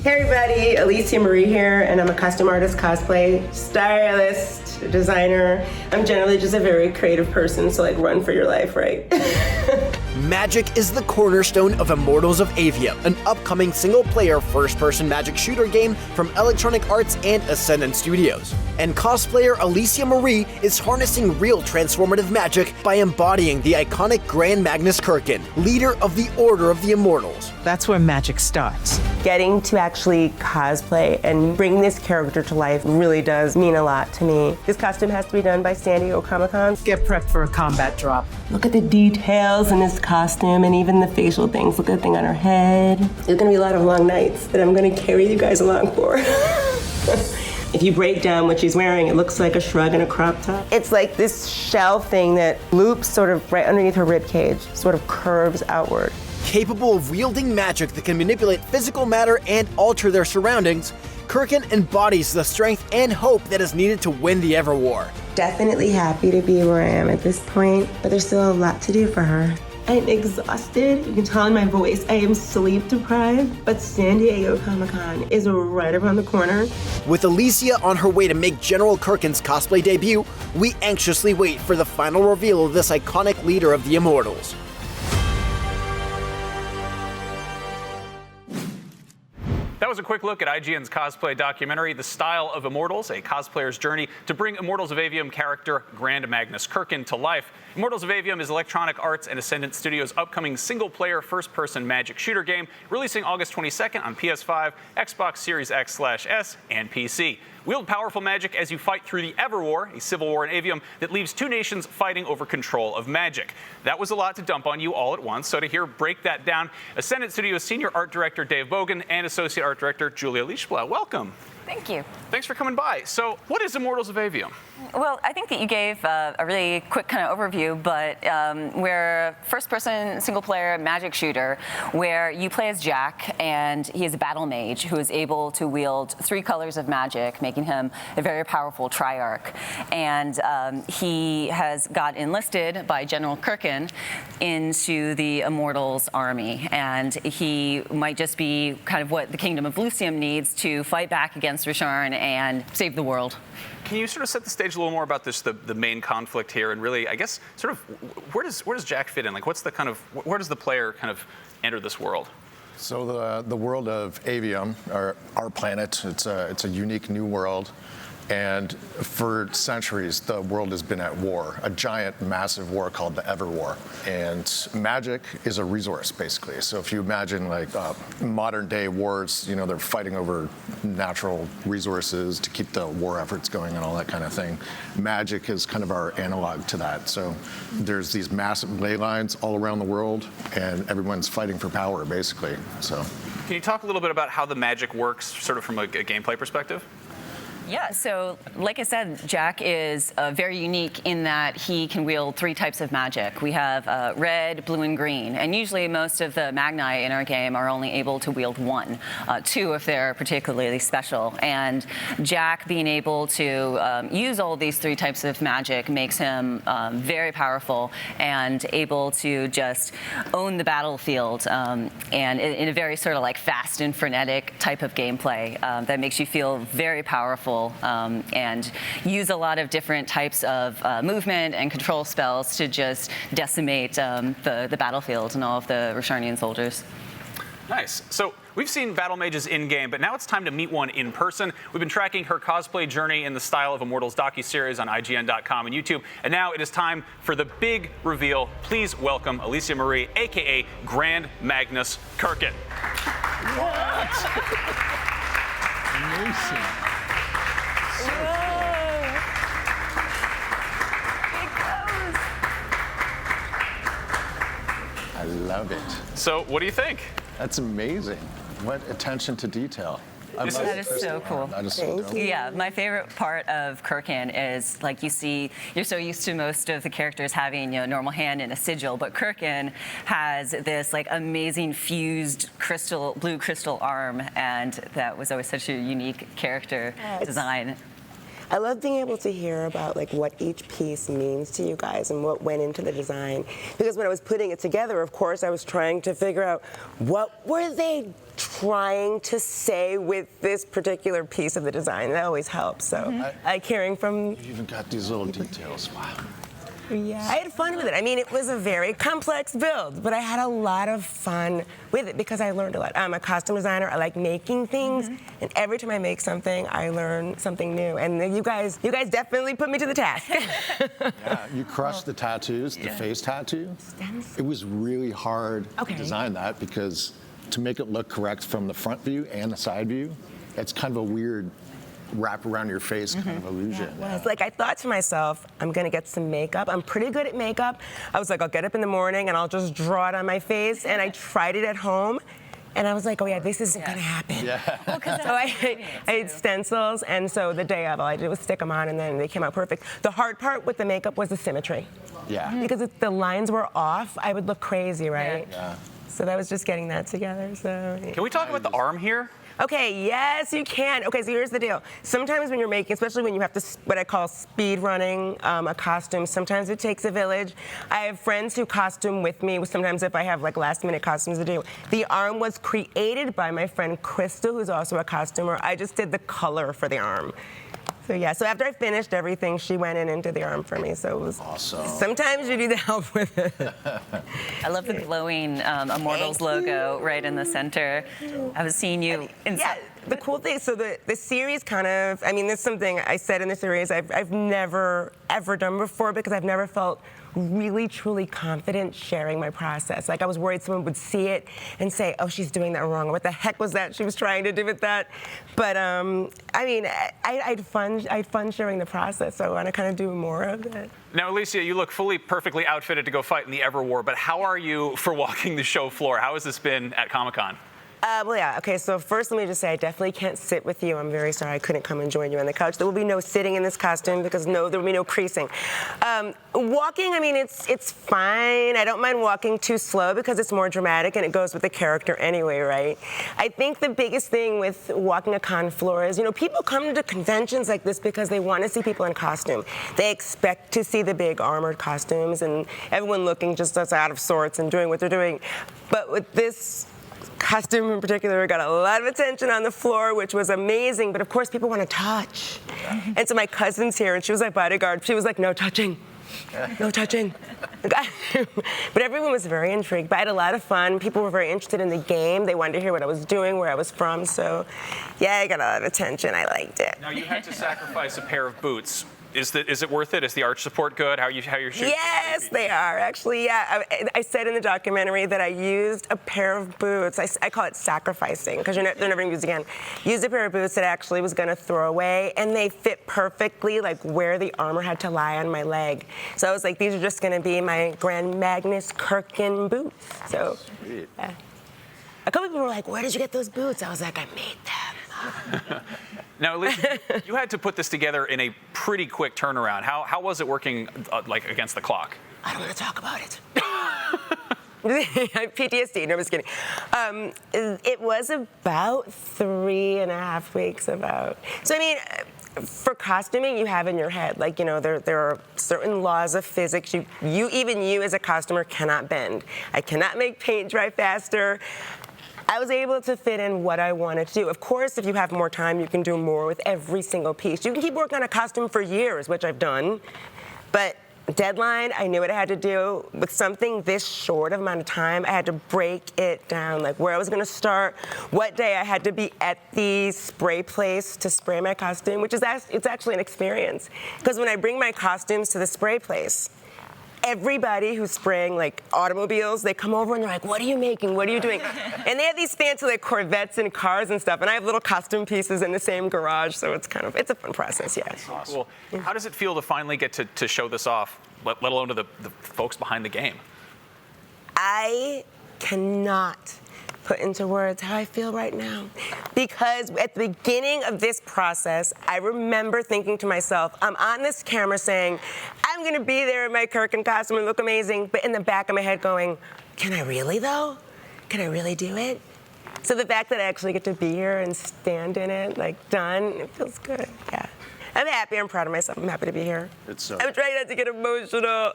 Hey everybody, Alicia Marie here, and I'm a costume artist, cosplay, stylist, designer. I'm generally just a very creative person, so like run for your life, right? Magic is the cornerstone of Immortals of Aveum, an upcoming single-player first-person magic shooter game from Electronic Arts and Ascendant Studios. And cosplayer Alicia Marie is harnessing real transformative magic by embodying the iconic Grand Magnus Kirkan, leader of the Order of the Immortals. That's where magic starts. Getting to actually cosplay and bring this character to life really does mean a lot to me. This costume has to be done by San Diego Comic-Con. Get prepped for a combat drop. Look at the details in this costume and even the facial things. Look at the thing on her head. There's gonna be a lot of long nights that I'm gonna carry you guys along for. If you break down what she's wearing, it looks like a shrug and a crop top. It's like this shell thing that loops sort of right underneath her rib cage, sort of curves outward. Capable of wielding magic that can manipulate physical matter and alter their surroundings, Kirkan embodies the strength and hope that is needed to win the Everwar. Definitely happy to be where I am at this point, but there's still a lot to do for her. I'm exhausted. You can tell in my voice I am sleep deprived, but San Diego Comic-Con is right around the corner. With Alicia on her way to make General Kirkan's cosplay debut, we anxiously wait for the final reveal of this iconic leader of the Immortals. That was a quick look at IGN's cosplay documentary, The Style of Immortals, a cosplayer's journey to bring Immortals of Aveum character Grand Magnus Kirkan to life. Immortals of Aveum is Electronic Arts and Ascendant Studios' upcoming single-player, first-person magic shooter game, releasing August 22nd on PS5, Xbox Series X/S, and PC. Wield powerful magic as you fight through the Everwar, a civil war in Aveum that leaves two nations fighting over control of magic. That was a lot to dump on you all at once, so to break that down, Ascendant Studios Senior Art Director Dave Bogan and Associate Art Director Julia Lichblau. Welcome. Thank you. Thanks for coming by. So, what is Immortals of Aveum? Well, I think that you gave a really quick kind of overview, but we're a first-person, single-player magic shooter where you play as Jack, and he is a battle mage who is able to wield 3 colors of magic, making him a very powerful triarch. And he has got enlisted by General Kirkan into the Immortals army, and he might just be kind of what the Kingdom of Lucium needs to fight back against Rasharn and save the world. Can you sort of set the stage a little more about this, the main conflict here, and really, I guess, sort of, where does Jack fit in? Like, what's the kind of, where does the player kind of enter this world? So the world of Aveum, our planet, it's a unique new world. And for centuries, the world has been at war, a giant, massive war called the Everwar. And magic is a resource, basically. So if you imagine like modern day wars, you know, they're fighting over natural resources to keep the war efforts going and all that kind of thing. Magic is kind of our analog to that. So there's these massive ley lines all around the world, and everyone's fighting for power, basically. So, can you talk a little bit about how the magic works, sort of from a gameplay perspective? Yeah, so like I said, Jack is very unique in that he can wield 3 types of magic. We have red, blue, and green, and usually most of the Magni in our game are only able to wield 1, 2 if they're particularly special. And Jack being able to use all these 3 types of magic makes him very powerful and able to just own the battlefield, and in a very sort of like fast and frenetic type of gameplay that makes you feel very powerful. And use a lot of different types of movement and control spells to just decimate the battlefield and all of the Rasharnian soldiers. Nice. So we've seen battle mages in-game, but now it's time to meet one in person. We've been tracking her cosplay journey in the Style of Immortals docuseries on IGN.com and YouTube, and now it is time for the big reveal. Please welcome Alicia Marie, a.k.a. Grand Magnus Kirkan. What? Amazing. I love it. So, what do you think? That's amazing. What attention to detail. That is so cool. That is so dope. Yeah, my favorite part of Kirkan is, like, you see, you're so used to most of the characters having, you know, normal hand and a sigil, but Kirkan has this like amazing fused crystal, blue crystal arm, and that was always such a unique character design. I love being able to hear about like what each piece means to you guys and what went into the design. Because when I was putting it together, of course, I was trying to figure out what were they trying to say with this particular piece of the design. That always helps. So hearing from... You even got these little details. Wow. Yeah, I had fun with it. I mean, it was a very complex build, but I had a lot of fun with it because I learned a lot. I'm a costume designer. I like making things, and every time I make something, I learn something new. And you guys definitely put me to the task. Yeah, you crushed the tattoos, the face tattoo. It was really hard to design that because to make it look correct from the front view and the side view, it's kind of a weird wrap around your face kind of illusion. Yeah, it's like I thought to myself, I'm gonna get some makeup. I'm pretty good at makeup. I was like, I'll get up in the morning and I'll just draw it on my face. And I tried it at home. And I was like, oh yeah, this isn't gonna happen. Yeah. Well, So I had stencils, and so the day of, all I did was stick them on, and then they came out perfect. The hard part with the makeup was the symmetry. Yeah. Because if the lines were off, I would look crazy, right? Yeah. So that was just getting that together. So. Can we talk about the arm here? Okay, yes, you can. Okay, so here's the deal. Sometimes when you're making, especially when you have to, what I call speed running a costume, sometimes it takes a village. I have friends who costume with me. Sometimes if I have like last minute costumes to do. The arm was created by my friend Crystal, who's also a costumer. I just did the color for the arm. So yeah, so after I finished everything, she went in and did the arm for me. So it was awesome. Sometimes you need the help with it. I love the glowing Immortals logo right in the center. I was seeing you inside. Yeah, the cool thing, so the series kind of, I mean, this is something I said in the series I've never, ever done before because I've never felt really, truly confident sharing my process. Like I was worried someone would see it and say, oh, she's doing that wrong. What the heck was that she was trying to do with that? But I mean, I had fun sharing the process, so I want to kind of do more of it. Now, Alicia, you look fully perfectly outfitted to go fight in the Everwar, but how are you for walking the show floor? How has this been at Comic-Con? Well, yeah, okay, so first let me just say I definitely can't sit with you. I'm very sorry I couldn't come and join you on the couch. There will be no sitting in this costume because there will be no creasing. Walking, I mean, it's fine. I don't mind walking too slow because it's more dramatic and it goes with the character anyway, right? I think the biggest thing with walking a con floor is, you know, people come to conventions like this because they want to see people in costume. They expect to see the big armored costumes and everyone looking just as out of sorts and doing what they're doing. But with this costume in particular got a lot of attention on the floor, which was amazing, but of course people want to touch. And so my cousin's here and she was my bodyguard. She was like, no touching, no touching. But everyone was very intrigued, but I had a lot of fun. People were very interested in the game. They wanted to hear what I was doing, where I was from, so yeah, I got a lot of attention. I liked it. Now you had to sacrifice a pair of boots. Is it worth it? Is the arch support good? How you're shooting? Yes, they are actually. Yeah, I said in the documentary that I used a pair of boots. I call it sacrificing because they're never going to use again. Used a pair of boots that I actually was going to throw away, and they fit perfectly, like where the armor had to lie on my leg. So I was like, these are just going to be my Grand Magnus Kirkan boots. So, yeah. A couple people were like, "Where did you get those boots?" I was like, "I made them." Now, Alicia, you had to put this together in a pretty quick turnaround. How was it working like against the clock? I don't want to talk about it. I have PTSD. No, I'm just kidding. It was about 3.5 weeks. So I mean, for costuming, you have in your head, like, you know, there are certain laws of physics. Even you as a costumer cannot bend. I cannot make paint dry faster. I was able to fit in what I wanted to do. Of course, if you have more time, you can do more with every single piece. You can keep working on a costume for years, which I've done, but deadline, I knew what I had to do. With something this short of amount of time, I had to break it down, like where I was gonna start, what day I had to be at the spray place to spray my costume, which is it's actually an experience. Because when I bring my costumes to the spray place, everybody who's spraying like automobiles, they come over and they're like, what are you making? What are you doing? And they have these fancy like Corvettes and cars and stuff, and I have little costume pieces in the same garage, so it's a fun process, yeah. Cool. How does it feel to finally get to show this off, let alone to the folks behind the game? I cannot put into words how I feel right now. Because at the beginning of this process, I remember thinking to myself, I'm on this camera saying, I'm gonna be there in my Kirkan costume and look amazing, but in the back of my head going, can I really though? Can I really do it? So the fact that I actually get to be here and stand in it, like done, it feels good, yeah. I'm happy. I'm proud of myself. I'm happy to be here. It's so. I'm trying not to get emotional.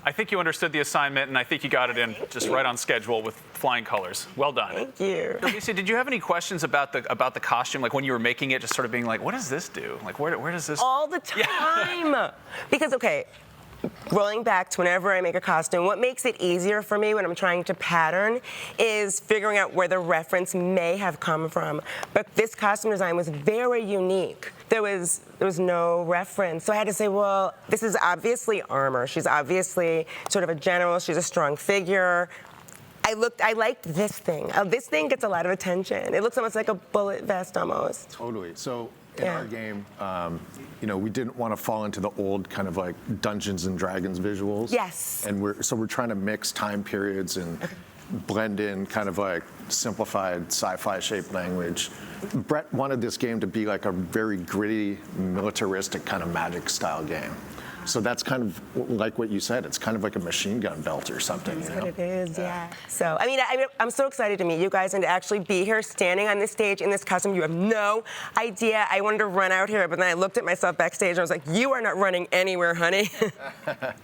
I think you understood the assignment, and I think you got it in just right on schedule with flying colors. Well done. Thank you. Alicia, did you have any questions about the costume? Like when you were making it, just sort of being like, what does this do? Like where does this? All the time. Because, okay, rolling back to whenever I make a costume, what makes it easier for me when I'm trying to pattern is figuring out where the reference may have come from. But this costume design was very unique. There was no reference. So I had to say, well, this is obviously armor. She's obviously sort of a general. She's a strong figure. I liked this thing. This thing gets a lot of attention. It looks almost like a bullet vest almost. Totally. So in our game, we didn't want to fall into the old kind of like Dungeons and Dragons visuals. Yes. And we're trying to mix time periods and blend in kind of like simplified sci-fi shaped language. Brett wanted this game to be like a very gritty, militaristic kind of Magic style game. So that's kind of like what you said. It's kind of like a machine gun belt or something. That's what it is, yeah. So, I mean, I'm so excited to meet you guys and to actually be here standing on this stage in this costume. You have no idea. I wanted to run out here, but then I looked at myself backstage and I was like, you are not running anywhere, honey.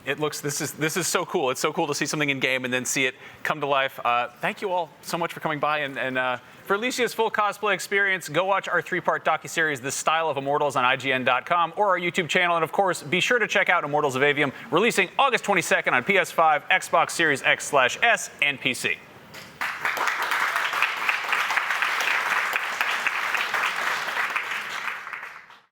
This is so cool. It's so cool to see something in game and then see it come to life. Thank you all so much for coming by. And for Alicia's full cosplay experience, go watch our 3-part docuseries, The Style of Immortals, on IGN.com or our YouTube channel. And of course, be sure to check out Immortals of Aveum, releasing August 22nd on PS5, Xbox Series X/S, and PC.